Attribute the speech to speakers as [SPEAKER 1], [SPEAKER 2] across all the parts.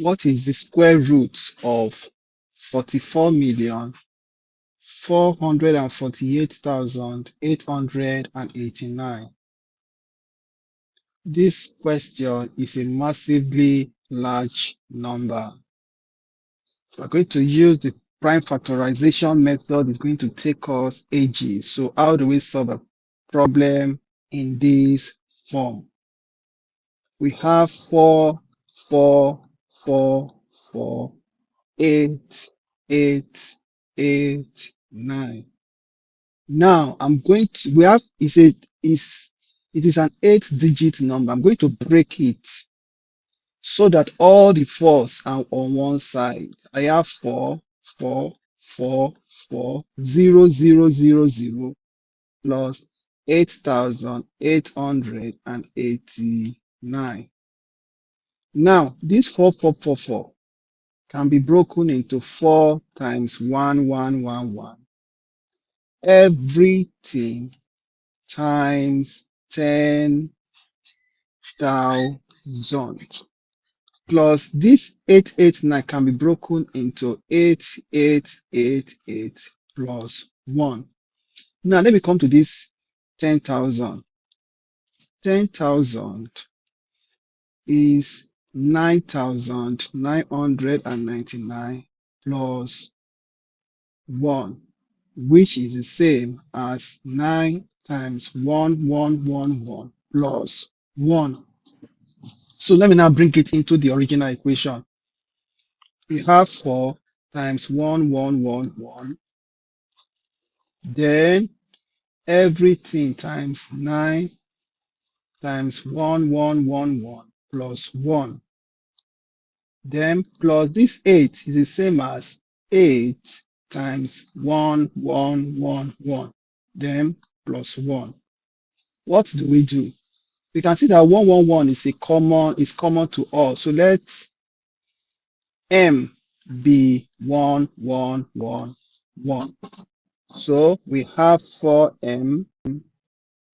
[SPEAKER 1] What is the square root of 44,448,889? This question is a massively large number. We're going to use the prime factorization method. It's going to take us ages. So how do we solve a problem in this form? We have 4, 4, 4, 4, 8, 8, 8, 9. Now I'm going to, we have, it is an 8-digit number. I'm going to break it so that all the fours are on one side. I have 4, 4, 4, 4, 0, 0, 0, 0 plus 8,889. Now, this 4, 4, 4, 4 can be broken into 4 times 1, 1, 1, 1. Everything times 10,000. Plus this 889 can be broken into 8888 plus 1. Now let me come to this 10,000. 10,000 is 9,999 plus 1, which is the same as 9 times 1111 plus 1. So let me now bring it into the original equation. We have 4 times 1111, then everything times 9 times 1111 plus 1. Then plus this 8 is the same as 8 times 1111. Then plus 1. What do? We can see that 111 is common to all. So let m be 1111. So we have 4m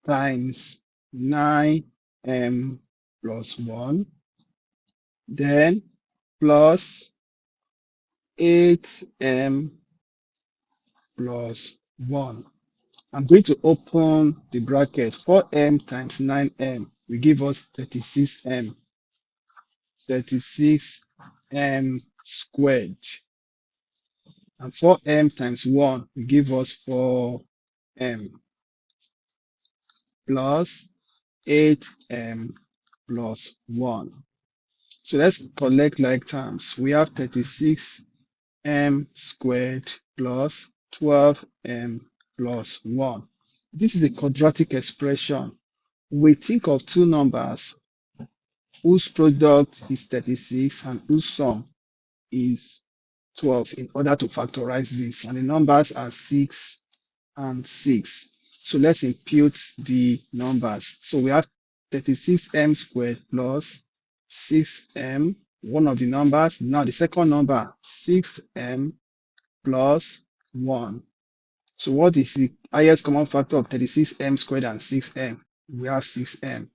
[SPEAKER 1] times 9m plus 1, then plus 8m plus 1. I'm going to open the bracket. 4m times 9m will give us 36m. 36m squared. And 4m times 1 will give us 4m plus 8m plus 1. So let's collect like terms. We have 36m squared plus 12m plus 1. This is a quadratic expression. We think of two numbers whose product is 36 and whose sum is 12 in order to factorize this. And the numbers are 6 and 6. So let's impute the numbers. So we have 36m squared plus 6m, one of the numbers. Now the second number, 6m plus 1. So what is the highest common factor of 36m squared and 6m? We have 6m.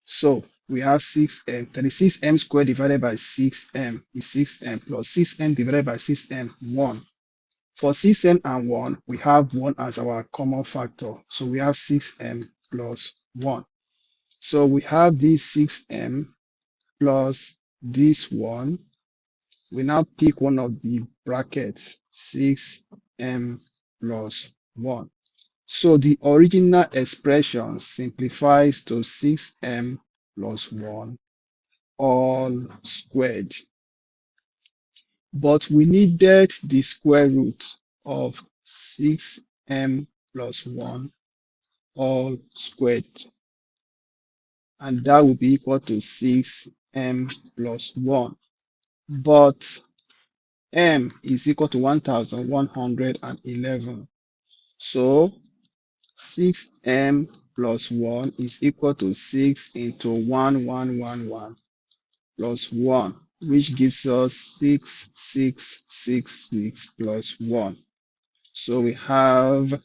[SPEAKER 1] So we have 6m. 36m squared divided by 6m is 6m plus 6m divided by 6m, 1. For 6m and 1, we have 1 as our common factor. So we have 6m plus 1. So we have this 6m plus this 1. We now pick one of the brackets, 6m plus 1. So the original expression simplifies to 6m plus 1 all squared. But we needed the square root of 6m plus 1 all squared. And that will be equal to 6m plus 1. But m is equal to 1111. So 6m plus 1 is equal to 6 into 1111 plus 1, which gives us 6666 plus 1. So we have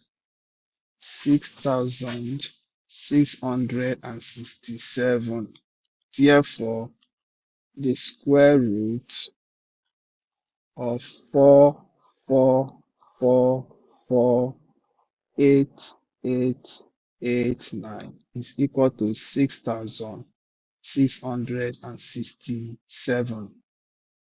[SPEAKER 1] 6,667. Therefore, the square root of 4,4,4,8,8,9 is equal to 6,667.